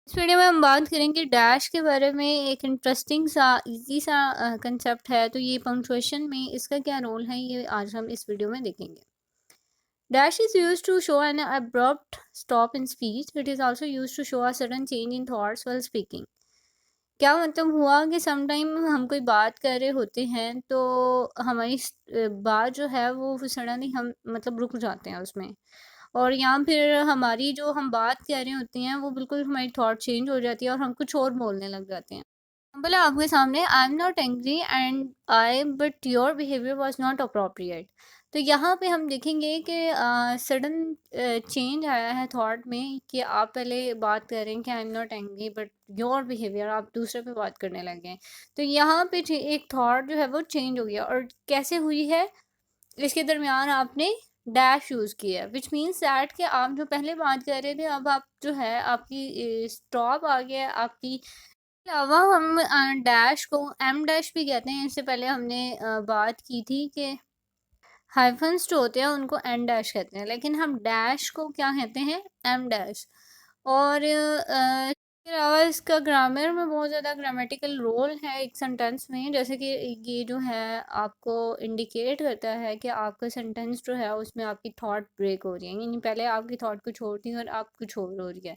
इस वीडियो में हम बात करेंगे डैश के बारे में। एक इंटरेस्टिंग सा इजी सा कंसेप्ट है, तो ये पंक्चुएशन में इसका क्या रोल है ये आज हम इस वीडियो में देखेंगे। Dash is use to show an abrupt stop in speech. It is also use to show a sudden change in thoughts while speaking. क्या मतलब हुआ कि समटाइम हम कोई बात कर रहे होते हैं तो हमारी बात जो है वो सडनली हम मतलब रुक जाते हैं उसमें, और या फिर हमारी जो हम बात कह रहे होते हैं वो बिल्कुल हमारी थॉट चेंज हो जाती है और हम कुछ और बोलने लग जाते हैं। बोला आपके सामने, I am not angry and I but your behaviour was not appropriate. तो यहाँ पे हम देखेंगे कि सडन चेंज आया है थॉट में कि आप पहले बात कर रहे हैं कि I am not angry but your behaviour, आप दूसरे पे बात करने लगे हैं। तो यहाँ पे एक थॉट जो है वो चेंज हो गया, और कैसे हुई है, इसके दरमियान आपने डैश यूज़ किया है, विच मीन्स दैट कि आप जो पहले बात कर रहे थे अब आप जो है आपकी स्टॉप आ गया है आपकी। अलावा हम डैश को एम डैश भी कहते हैं। इससे पहले हमने बात की थी कि हाइफन्स जो होते हैं उनको एन डैश कहते हैं, लेकिन हम डैश को क्या कहते हैं, एम डैश। और इसके अलावा इसका ग्रामर में बहुत ज़्यादा ग्रामेटिकल रोल है एक सेंटेंस में, जैसे कि ये जो है आपको इंडिकेट करता है कि आपका सेंटेंस जो है उसमें आपकी थॉट ब्रेक हो रही है, यानी पहले आपकी थॉट कुछ और थी और आप कुछ और हो रही है।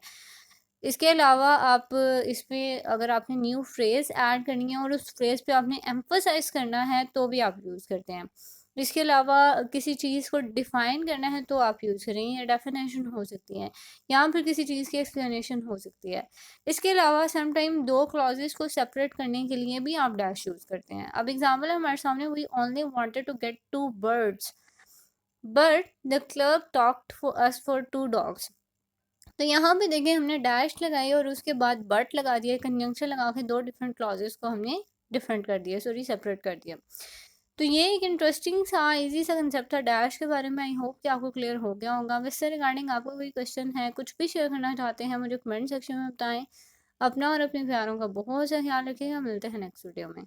इसके अलावा आप इसमें अगर आपने न्यू फ्रेज़ ऐड करनी है और उस फ्रेज़ पे आपने एम्फसाइज़ करना है तो भी आप यूज़ करते हैं। इसके अलावा किसी चीज़ को डिफ़ाइन करना है तो आप यूज़ करें, या डेफ़िनेशन हो सकती है या फिर किसी चीज़ की एक्सप्लेनेशन हो सकती है। इसके अलावा सम टाइम 2 क्लॉज़ेज़ को सेपरेट करने के लिए भी आप डैश यूज़ करते हैं। अब एग्ज़ाम्पल है हमारे सामने, we only wanted to get 2 birds but the clerk talked for us for 2 dogs. तो यहाँ पे देखिए हमने डैश लगाई और उसके बाद बट लगा दिया, कंजंक्शन लगा के 2 डिफरेंट क्लॉजेस को हमने डिफरेंट कर दिया, सॉरी सेपरेट कर दिया। तो ये एक इंटरेस्टिंग सा इजी सा कंसेप्ट था डैश के बारे में। आई होप कि आपको क्लियर हो गया होगा। इससे रिगार्डिंग आपको कोई क्वेश्चन है, कुछ भी शेयर करना चाहते हैं, मुझे कमेंट सेक्शन में बताएं। अपना और अपने प्यारों का बहुत सा ख्याल रखिएगा। मिलते हैं नेक्स्ट वीडियो में।